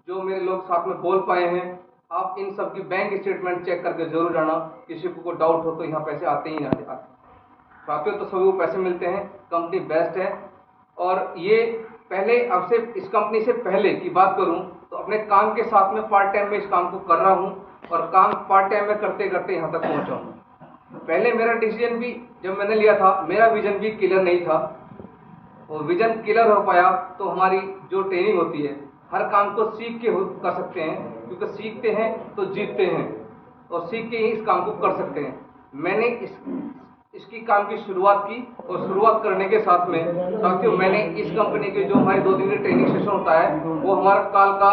जो मेरे लोग साथ में बोल पाए हैं, आप इन सब की बैंक स्टेटमेंट चेक करके जरूर जाना। किसी को डाउट हो तो यहाँ पैसे आते ही ना आते साथियों, तो सभी को पैसे मिलते हैं। कंपनी बेस्ट है। और ये पहले आपसे इस कंपनी से पहले की बात करूं तो अपने काम के साथ में पार्ट टाइम में इस काम को कर रहा हूं और काम पार्ट टाइम में करते करते यहाँ तक पहुंचा हूं। पहले मेरा डिसीजन भी जब मैंने लिया था, मेरा विजन भी क्लियर नहीं था, और विजन क्लियर हो पाया तो हमारी जो ट्रेनिंग होती है, हर काम को सीख के कर सकते हैं, क्योंकि सीखते हैं तो जीतते हैं और सीख के ही इस काम को कर सकते हैं। मैंने इसकी काम की शुरुआत की और शुरुआत करने के साथ में साथियों, मैंने इस कंपनी के जो हमारे 2 दिन की ट्रेनिंग सेशन होता है, वो हमारा काल का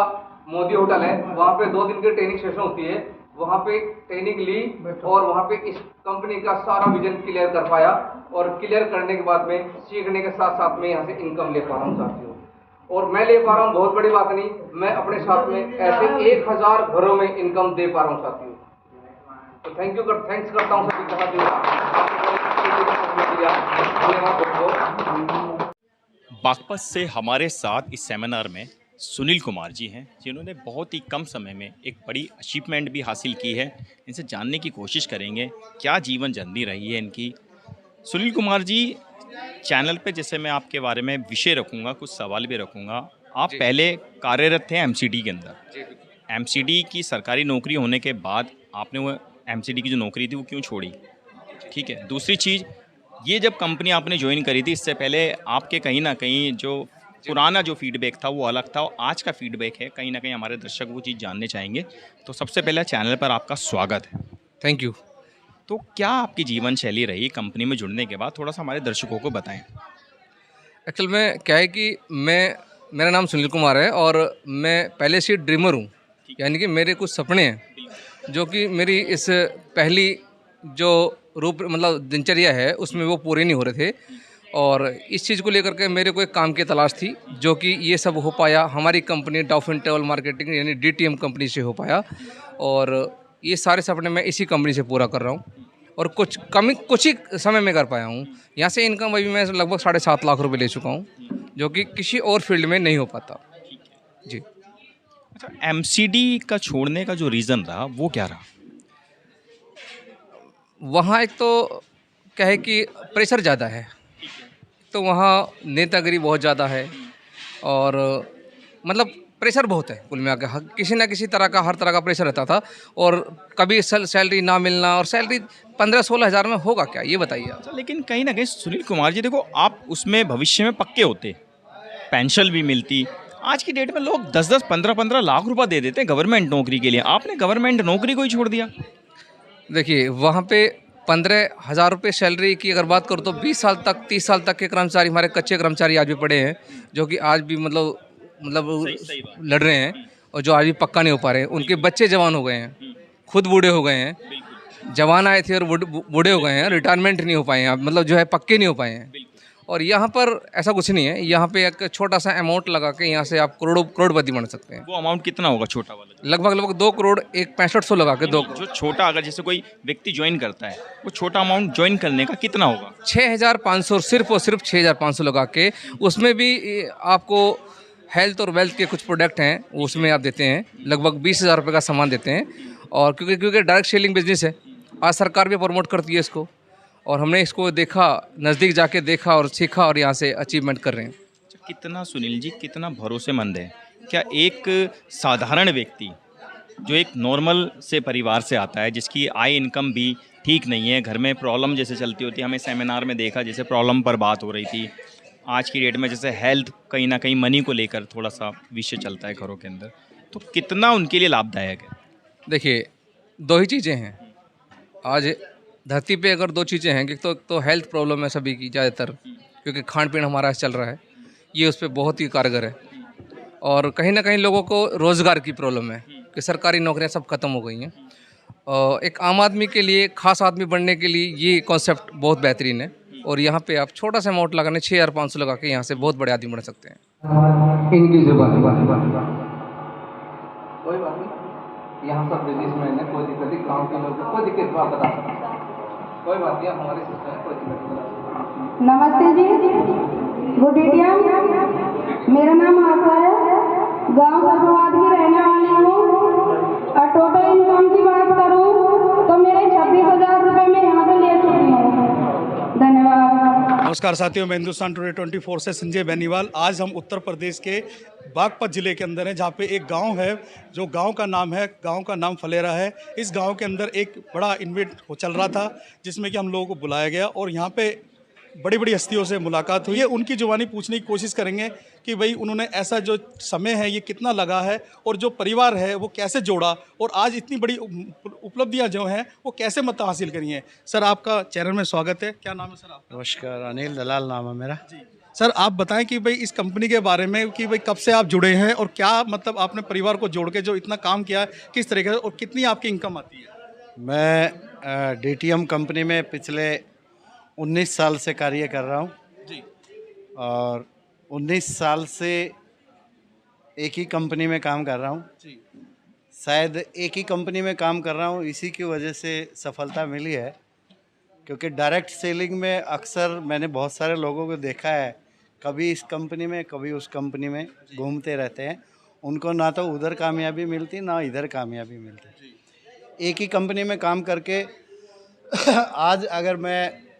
मोदी होटल है, वहाँ पे 2 दिन की ट्रेनिंग सेशन होती है, वहाँ पे ट्रेनिंग ली और वहाँ पे इस कंपनी का सारा विजन क्लियर कर पाया। और क्लियर करने के बाद में सीखने के साथ साथ में यहाँ से इनकम ले पा रहा हूँ साथियों। और मैं ले पा रहा हूँ, बहुत बड़ी बात नहीं, मैं अपने साथ में ऐसे 1000 घरों में इनकम दे पा रहा हूँ साथियों। तो थैंक्स करता हूँ सभी का साथियों। बागपत से हमारे साथ इस सेमिनार में सुनील कुमार जी हैं, जिन्होंने बहुत ही कम समय में एक बड़ी अचीवमेंट भी हासिल की है। इनसे जानने की कोशिश करेंगे क्या जीवन जर्नी रही है इनकी। सुनील कुमार जी, चैनल पे जैसे मैं आपके बारे में विषय रखूँगा, कुछ सवाल भी रखूँगा। आप पहले कार्यरत थे एमसीडी के अंदर। एमसीडी की सरकारी नौकरी होने के बाद आपने वो एमसीडी की जो नौकरी थी वो क्यों छोड़ी? ठीक है। दूसरी चीज़, ये जब कंपनी आपने ज्वाइन करी थी, इससे पहले आपके कहीं ना कहीं जो पुराना जो फीडबैक था वो अलग था और आज का फीडबैक है, कहीं ना कहीं हमारे दर्शक वो चीज़ जानने चाहेंगे। तो सबसे पहले चैनल पर आपका स्वागत है। Thank you. तो क्या आपकी जीवन शैली रही कंपनी में जुड़ने के बाद, थोड़ा सा हमारे दर्शकों को बताएं। एक्चुअल में क्या है कि मेरा नाम सुनील कुमार है और मैं पहले से ड्रीमर हूँ, यानी कि मेरे कुछ सपने हैं जो कि मेरी इस पहली जो रूप मतलब दिनचर्या है उसमें वो पूरे नहीं हो रहे थे। और इस चीज़ को लेकर के मेरे को एक काम की तलाश थी, जो कि ये सब हो पाया हमारी कंपनी डॉल्फिन ट्रैवल मार्केटिंग यानी डीटीएम कंपनी से हो पाया। और ये सारे सपने मैं इसी कंपनी से पूरा कर रहा हूँ और कुछ ही समय में कर पाया हूँ। यहाँ से इनकम अभी मैं लगभग 7.5 लाख रुपए ले चुका हूँ, जो कि किसी और फील्ड में नहीं हो पाता जी। अच्छा, एमसीडी का छोड़ने का जो रीज़न रहा वो क्या रहा? वहाँ एक तो क्या है कि प्रेशर ज़्यादा है, तो वहाँ नेतागिरी बहुत ज़्यादा है और मतलब प्रेशर बहुत है कुल मिला के। किसी ना किसी तरह का हर तरह का प्रेशर रहता था और कभी सैलरी ना मिलना, और सैलरी 15-16 हज़ार में होगा क्या, ये बताइए आप। अच्छा, लेकिन कहीं ना कहीं सुनील कुमार जी देखो, आप उसमें भविष्य में पक्के होते, पेंशन भी मिलती। आज की डेट में लोग 10-10, 15-15 लाख रुपए दे देते हैं गवर्नमेंट नौकरी के लिए, आपने गवर्नमेंट नौकरी को ही छोड़ दिया। देखिए, वहाँ पे 15,000 रुपये सैलरी की अगर बात करूँ तो 20 साल तक 30 साल तक के कर्मचारी, हमारे कच्चे कर्मचारी आज भी पड़े हैं, जो कि आज भी मतलब सही बात। लड़ रहे हैं और जो आज भी पक्का नहीं हो पा रहे हैं। उनके बच्चे जवान हो गए हैं, खुद बूढ़े हो गए हैं, जवान आए थे और बूढ़े हो गए हैं, रिटायरमेंट नहीं हो पाए हैं, मतलब जो है पक्के नहीं हो पाए हैं। और यहाँ पर ऐसा कुछ नहीं है, यहाँ पे एक छोटा सा अमाउंट लगा के यहाँ से आप करोड़पति बन सकते हैं। वो अमाउंट कितना होगा छोटा वाला? लगभग 2 करोड़ 65,00,000 लगा के 2 जो छोटा, अगर जैसे कोई व्यक्ति ज्वाइन करता है, वो छोटा अमाउंट ज्वाइन करने का कितना होगा? 6,500, सिर्फ और सिर्फ 6,500 लगा के। उसमें भी आपको हेल्थ और वेल्थ के कुछ प्रोडक्ट हैं, उसमें आप देते हैं लगभग 20,000 रुपये का सामान देते हैं। और क्योंकि डायरेक्ट सेलिंग बिजनेस है, आज सरकार भी प्रमोट करती है इसको, और हमने इसको देखा, नज़दीक जाके देखा और सीखा और यहाँ से अचीवमेंट कर रहे हैं। कितना सुनील जी, कितना भरोसेमंद है। क्या एक साधारण व्यक्ति जो एक नॉर्मल से परिवार से आता है, जिसकी आय इनकम भी ठीक नहीं है, घर में प्रॉब्लम जैसे चलती होती है, हमें सेमिनार में देखा जैसे प्रॉब्लम पर बात हो रही थी, आज की डेट में जैसे हेल्थ कहीं ना कहीं मनी को लेकर थोड़ा सा विषय चलता है घरों के अंदर, तो कितना उनके लिए लाभदायक है? देखिए, 2 ही चीज़ें हैं आज धरती पे, अगर 2 चीज़ें हैं कि तो हेल्थ प्रॉब्लम है सभी की ज़्यादातर, क्योंकि खान पीन हमारा चल रहा है, ये उस पर बहुत ही कारगर है। और कहीं ना कहीं लोगों को रोज़गार की प्रॉब्लम है कि सरकारी नौकरियां सब खत्म हो गई हैं। और एक आम आदमी के लिए, खास आदमी बनने के लिए ये कॉन्सेप्ट बहुत बेहतरीन है। और यहाँ पे आप छोटा सा अमाउंट लगाने 6,500 लगा के यहाँ से बहुत बड़े आदमी बन सकते हैं। इनकी जुबान कोई बात नहीं, यहाँ सब बिजनेसमैन है, कोई दिक्कत नहीं, गाँव के लोग कोई दिक्कत बात बता सकते, कोई बात नहीं, हमारे सिस्टम है, कोई दिक्कत नहीं। नमस्ते जी, गुड इवनिंग। मेरा नाम आशा है, गांव सरफाबाद की रहने नमस्कार साथियों, मैं हिंदुस्तान टुडे 24 से संजय बेनीवाल। आज हम उत्तर प्रदेश के बागपत ज़िले के अंदर हैं, जहाँ पे एक गांव है, जो गांव का नाम फलेरा है। इस गांव के अंदर एक बड़ा इवेंट चल रहा था, जिसमें कि हम लोगों को बुलाया गया और यहाँ पे बड़ी बड़ी हस्तियों से मुलाकात हुई है। उनकी जुबानी पूछने की कोशिश करेंगे कि भाई उन्होंने ऐसा जो समय है ये कितना लगा है, और जो परिवार है वो कैसे जोड़ा, और आज इतनी बड़ी उपलब्धियां जो हैं वो कैसे मतलब हासिल करी हैं। सर, आपका चैनल में स्वागत है। क्या नाम है सर आपका? नमस्कार, अनिल दलाल नाम है मेरा। जी सर, आप बताएं कि भाई इस कंपनी के बारे में कि भाई कब से आप जुड़े हैं, और क्या मतलब आपने परिवार को जोड़ के जो इतना काम किया है, किस तरीके से, और कितनी आपकी इनकम आती है? मैं डीटीएम कंपनी में पिछले 19 साल से कार्य कर रहा हूँ जी। और 19 साल से एक ही कंपनी में काम कर रहा हूँ जी। शायद एक ही कंपनी में काम कर रहा हूँ, इसी की वजह से सफलता मिली है। क्योंकि डायरेक्ट सेलिंग में अक्सर मैंने बहुत सारे लोगों को देखा है, कभी इस कंपनी में कभी उस कंपनी में घूमते रहते हैं। उनको ना तो उधर कामयाबी मिलती ना इधर कामयाबी मिलती। एक ही कंपनी में काम करके आज अगर मैं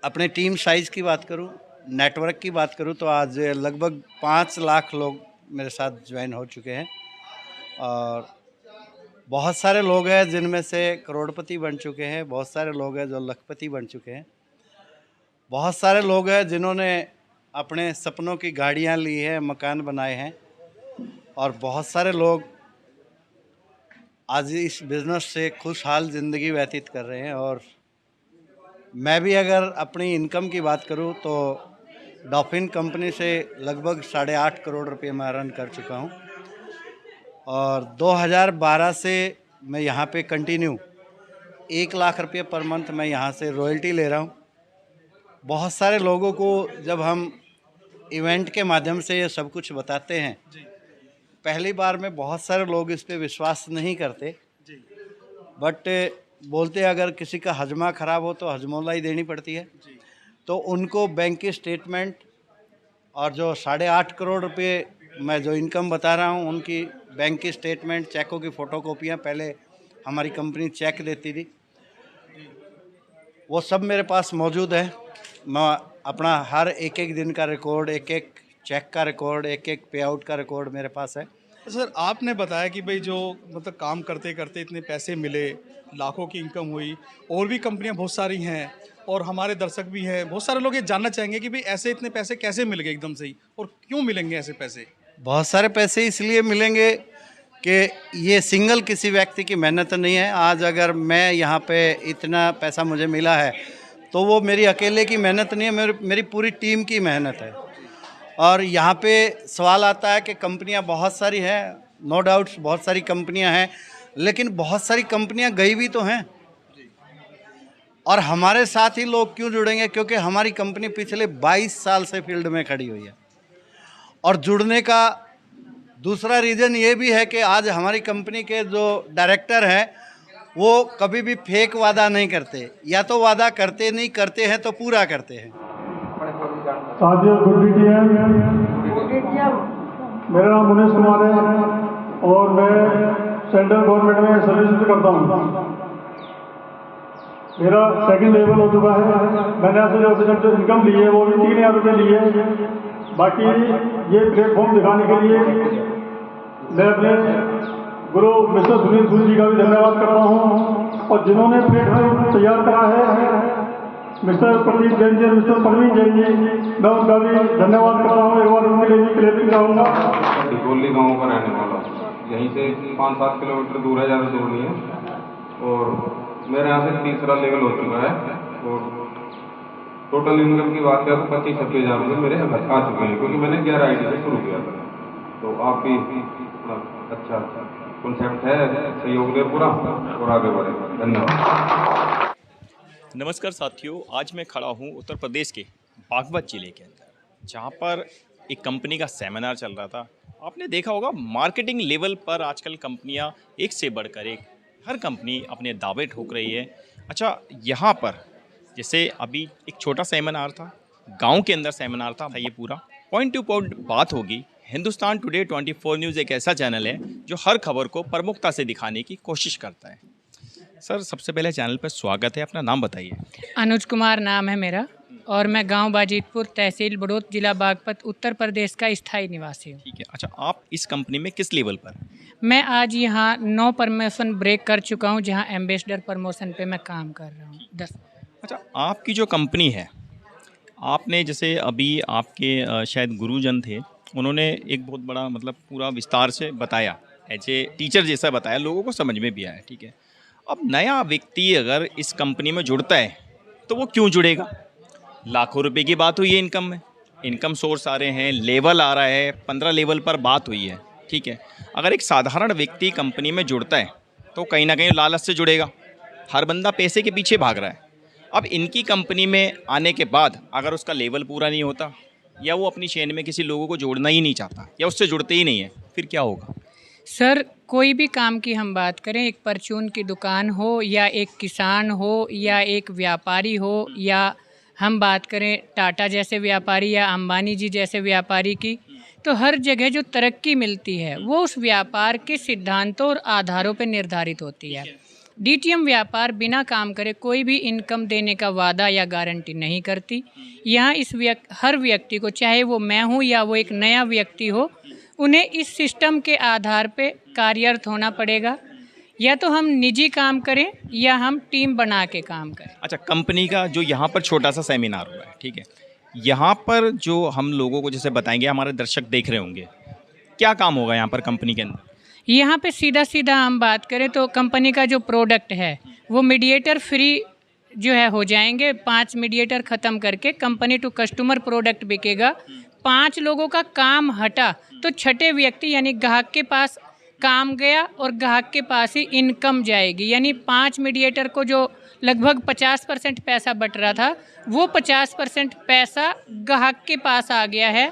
अपने टीम साइज़ की बात करूं, नेटवर्क की बात करूं, तो आज लगभग 5 लाख लोग मेरे साथ ज्वाइन हो चुके हैं। और बहुत सारे लोग हैं जिनमें से करोड़पति बन चुके हैं, बहुत सारे लोग हैं जो लखपति बन चुके हैं, बहुत सारे लोग हैं जिन्होंने अपने सपनों की गाड़ियां ली हैं, मकान बनाए हैं, और बहुत सारे लोग आज इस बिज़नेस से खुशहाल ज़िंदगी व्यतीत कर रहे हैं। और मैं भी अगर अपनी इनकम की बात करूं तो डॉल्फिन कंपनी से लगभग 8.5 करोड़ रुपए मैं अर्न कर चुका हूं। और 2012 से मैं यहां पे कंटिन्यू 1 लाख रुपये पर मंथ मैं यहां से रॉयल्टी ले रहा हूं। बहुत सारे लोगों को जब हम इवेंट के माध्यम से ये सब कुछ बताते हैं, पहली बार में बहुत सारे लोग इस पे विश्वास नहीं करते, बट बोलते अगर किसी का हजमा ख़राब हो तो हजमोला ही देनी पड़ती है। तो उनको बैंक की स्टेटमेंट और जो 8.5 करोड़ रुपए मैं जो इनकम बता रहा हूँ, उनकी बैंक की स्टेटमेंट, चेकों की फ़ोटोकॉपियाँ पहले हमारी कंपनी चेक देती थी, वो सब मेरे पास मौजूद है। मैं अपना हर एक दिन का रिकॉर्ड, एक चेक का रिकॉर्ड, एक पे आउट का रिकॉर्ड मेरे पास है। सर, आपने बताया कि भाई जो मतलब काम करते करते इतने पैसे मिले, लाखों की इनकम हुई, और भी कंपनियां बहुत सारी हैं, और हमारे दर्शक भी हैं, बहुत सारे लोग ये जानना चाहेंगे कि भाई ऐसे इतने पैसे कैसे मिल गए एकदम से ही, और क्यों मिलेंगे ऐसे पैसे? बहुत सारे पैसे इसलिए मिलेंगे कि ये सिंगल किसी व्यक्ति की मेहनत नहीं है। आज अगर मैं यहाँ पे इतना पैसा मुझे मिला है तो वो मेरी अकेले की मेहनत नहीं है, मेरी पूरी टीम की मेहनत है। और यहाँ पे सवाल आता है कि कंपनियाँ बहुत सारी हैं, नो डाउट्स बहुत सारी कंपनियाँ हैं, लेकिन बहुत सारी कंपनियाँ गई भी तो हैं। और हमारे साथ ही लोग क्यों जुड़ेंगे? क्योंकि हमारी कंपनी पिछले 22 साल से फील्ड में खड़ी हुई है। और जुड़ने का दूसरा रीज़न ये भी है कि आज हमारी कंपनी के जो डायरेक्टर हैं वो कभी भी फेक वादा नहीं करते, या तो वादा करते नहीं, करते हैं तो पूरा करते हैं। साथियों, गुड डीटीएम, मेरा नाम मुनीश कुमार है और मैं सेंट्रल गवर्नमेंट में सर्विस करता हूँ। मेरा सेकंड लेवल हो चुका है। मैंने आपसे जो इनकम ली है वो भी 3,000 रुपये ली है। बाकी ये प्लेटफॉर्म दिखाने के लिए मैं अपने गुरु मिस्टर सुनील सूरी जी का भी धन्यवाद करता हूँ, और जिन्होंने प्लेटफॉर्म तैयार करा है मिस्टर प्रदीप जैन जी, मिस्टर परवीन जैन जी, मैं उनका भी धन्यवाद करता हूँ। एक बार उनके लिए भी क्लेपिंग कराऊंगा। टिकोली गाँव का रहने वाला, यहीं से 5-7 किलोमीटर दूर है, ज़्यादा दूर नहीं है। और मेरे यहाँ से तीसरा लेवल हो चुका है, और टोटल इनकम की बात करें तो 25-26 हज़ार रुपये मेरे आ चुके हैं, क्योंकि मैंने 11 आईडी से शुरू किया था। तो आप भी अच्छा कॉन्सेप्ट है, सहयोग दे पूरा और आगे बढ़े। धन्यवाद। नमस्कार साथियों, आज मैं खड़ा हूँ उत्तर प्रदेश के बागपत जिले के अंदर, जहाँ पर एक कंपनी का सेमिनार चल रहा था। आपने देखा होगा मार्केटिंग लेवल पर आजकल कंपनियाँ एक से बढ़कर एक, हर कंपनी अपने दावे ठोक रही है। अच्छा, यहाँ पर जैसे अभी एक छोटा सेमिनार था, गांव के अंदर सेमिनार था, ये पूरा पॉइंट टू पॉइंट बात होगी। हिंदुस्तान टुडे 24 न्यूज़ एक ऐसा चैनल है जो हर खबर को प्रमुखता से दिखाने की कोशिश करता है। सर, सबसे पहले चैनल पर स्वागत है, अपना नाम बताइए। अनुज कुमार नाम है मेरा। और मैं गांव बाजीतपुर, तहसील बड़ौत, जिला बागपत, उत्तर प्रदेश का स्थायी निवासी हूँ। ठीक है। अच्छा, आप इस कंपनी में किस लेवल पर? मैं आज यहाँ 9 प्रमोशन ब्रेक कर चुका हूँ, जहाँ एम्बेसडर प्रमोशन पे मैं काम कर रहा हूँ 10। अच्छा, आपकी जो कंपनी है, आपने जैसे अभी आपके शायद गुरुजन थे, उन्होंने एक बहुत बड़ा मतलब पूरा विस्तार से बताया, एज ए टीचर जैसा बताया, लोगों को समझ में भी आया। ठीक है। अब नया व्यक्ति अगर इस कंपनी में जुड़ता है तो वो क्यों जुड़ेगा? लाखों रुपए की बात हुई है इनकम में, इनकम सोर्स आ रहे हैं, लेवल आ रहा है, 15 लेवल पर बात हुई है। ठीक है। अगर एक साधारण व्यक्ति कंपनी में जुड़ता है तो कहीं ना कहीं लालच से जुड़ेगा। हर बंदा पैसे के पीछे भाग रहा है। अब इनकी कंपनी में आने के बाद अगर उसका लेवल पूरा नहीं होता, या वो अपनी चेन में किसी लोगों को जोड़ना ही नहीं चाहता, या उससे जुड़ते ही नहीं है, फिर क्या होगा? सर, कोई भी काम की हम बात करें, एक परचून की दुकान हो या एक किसान हो या एक व्यापारी हो, या हम बात करें टाटा जैसे व्यापारी या अंबानी जी जैसे व्यापारी की, तो हर जगह जो तरक्की मिलती है वो उस व्यापार के सिद्धांतों और आधारों पर निर्धारित होती है। डीटीएम व्यापार बिना काम करे कोई भी इनकम देने का वादा या गारंटी नहीं करती। यहाँ हर व्यक्ति को, चाहे वो मैं हूँ या वो एक नया व्यक्ति हो, उन्हें इस सिस्टम के आधार पे कार्यरत होना पड़ेगा। या तो हम निजी काम करें या हम टीम बना के काम करें। अच्छा, कंपनी का जो यहाँ पर छोटा सा सेमिनार हुआ है, ठीक है, यहाँ पर जो हम लोगों को जैसे बताएंगे, हमारे दर्शक देख रहे होंगे, क्या काम होगा यहाँ पर कंपनी के अंदर? यहाँ पे सीधा हम बात करें तो कंपनी का जो प्रोडक्ट है वो मीडिएटर फ्री जो है हो जाएंगे। 5 मीडिएटर ख़त्म करके कंपनी टू कस्टमर प्रोडक्ट बिकेगा। 5 लोगों का काम हटा तो छठे व्यक्ति यानी ग्राहक के पास काम गया और ग्राहक के पास ही इनकम जाएगी। यानी 5 मीडिएटर को जो लगभग 50% पैसा बट रहा था, वो 50% पैसा ग्राहक के पास आ गया है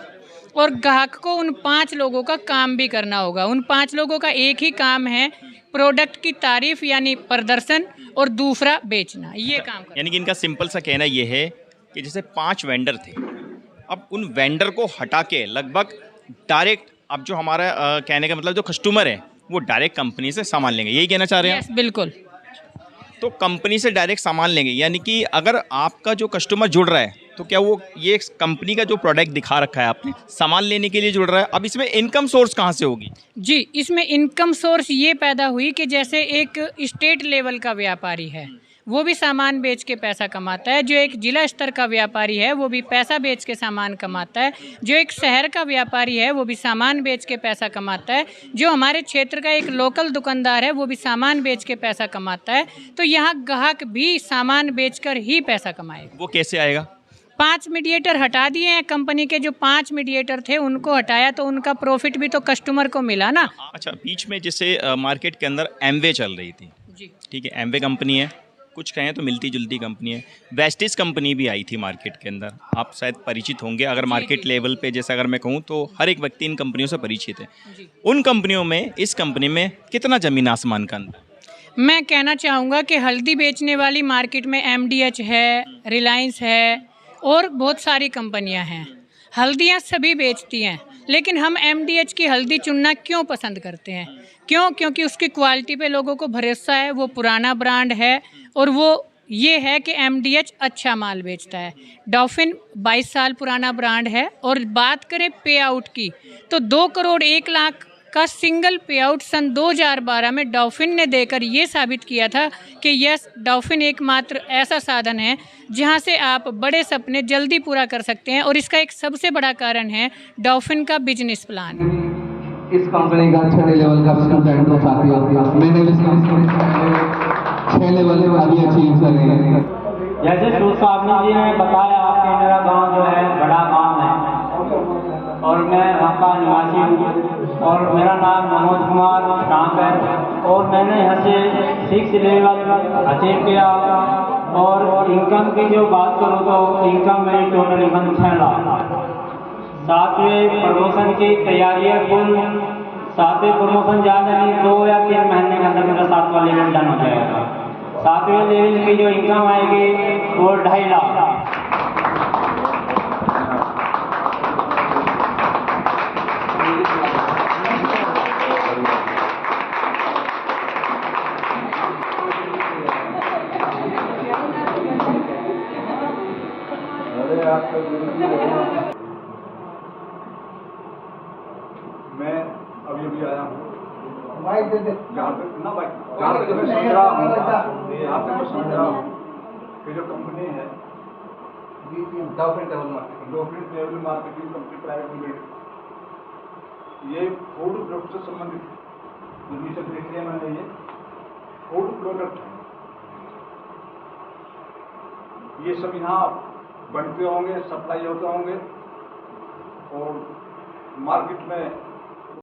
और ग्राहक को उन 5 लोगों का काम भी करना होगा। उन 5 लोगों का एक ही काम है, प्रोडक्ट की तारीफ यानी प्रदर्शन, और दूसरा बेचना। ये काम यानी कि इनका सिंपल सा कहना ये है कि जैसे 5 वेंडर थे, अब उन वेंडर को हटा के लगभग डायरेक्ट, अब जो हमारा कहने का मतलब जो कस्टमर है वो डायरेक्ट कंपनी से सामान लेंगे, यही कहना चाह रहे हैं? यस, बिल्कुल। तो कंपनी से डायरेक्ट सामान लेंगे, यानी कि अगर आपका जो कस्टमर जुड़ रहा है तो क्या वो ये कंपनी का जो प्रोडक्ट दिखा रखा है आपने, सामान लेने के लिए जुड़ रहा है? अब इसमें इनकम सोर्स कहाँ से होगी? जी, इसमें इनकम सोर्स ये पैदा हुई कि जैसे एक स्टेट लेवल का व्यापारी है वो भी सामान बेच के पैसा कमाता है, जो एक जिला स्तर का व्यापारी है वो भी पैसा बेच के सामान कमाता है, जो एक शहर का व्यापारी है वो भी सामान बेच के पैसा कमाता है, जो हमारे क्षेत्र का एक लोकल दुकानदार है वो भी सामान बेच के पैसा कमाता है। तो यहाँ ग्राहक भी सामान बेचकर ही पैसा कमाएगा। वो कैसे आएगा? 5 मीडिएटर हटा दिए हैं कंपनी के, जो 5 मीडिएटर थे उनको हटाया तो उनका प्रॉफिट भी तो कस्टमर को मिला ना। अच्छा, बीच में जैसे मार्केट के अंदर एमवे चल रही थी, जी ठीक है, एमवे कंपनी है, कुछ कहें तो मिलती जुलती कंपनी है। वेस्टिज कंपनी भी आई थी मार्केट के अंदर, आप शायद परिचित होंगे। अगर मार्केट लेवल पे जैसे अगर मैं कहूँ तो हर एक व्यक्ति इन कंपनियों से परिचित है। उन कंपनियों में, इस कंपनी में कितना ज़मीन आसमान का अंतर? मैं कहना चाहूँगा कि हल्दी बेचने वाली मार्केट में MDH है, रिलायंस है और बहुत सारी कंपनियां हैं। हल्दियां सभी बेचती हैं, लेकिन हम MDH की हल्दी चुनना क्यों पसंद करते हैं? क्योंकि उसकी क्वालिटी पे लोगों को भरोसा है, वो पुराना ब्रांड है और वो ये है कि MDH अच्छा माल बेचता है। डॉल्फिन 22 साल पुराना ब्रांड है। और बात करें पे आउट की तो 2 करोड़ 1 लाख का सिंगल पे आउट सन 2012 में डॉल्फिन ने देकर ये साबित किया था कि यस, डॉल्फिन एकमात्र ऐसा साधन है जहां से आप बड़े सपने जल्दी पूरा कर सकते हैं। और इसका एक सबसे बड़ा कारण है डॉल्फिन का बिजनेस प्लान। इस कंपनी का 6 लेवल का स्टूडेंट तो साथी, मैंने भी 6 लेवल अभी अचीव कर लिए हैं। जैसे सूद साहब जी ने बताया कि मेरा गांव जो है बड़ा गांव है और मैं वहाँ का निवासी हूँ और मेरा नाम मनोज कुमार टांक है और मैंने यहाँ से 6 लेवल अचीव किया। और इनकम की जो बात करूँ तो इनकम मेरी टोटल इनकम 6 लाख। 7वें प्रमोशन की तैयारियाँ कुल 7वें प्रमोशन ज़्यादा नहीं, 2 या 3 महीने के अंदर मेरा 7वां लेवल डन हो जाएगा। 7वें लेवल की जो इनकम आएगी वो 2.5 लाख। अभी अभी आया हूँ। जहाँ तक जहाँ तक मैं समझ रहा हूँ, यहाँ तक मैं समझ रहा हूँ कि जो कंपनी है डॉफिन travel marketing, dolphin travel marketing company private limited, ये फूड प्रोडक्ट से संबंधित है। जिसे देख लिया मैंने, ये फूड प्रोडक्ट है। ये सब यहाँ बनते होंगे, सप्लाई होते होंगे और मार्केट में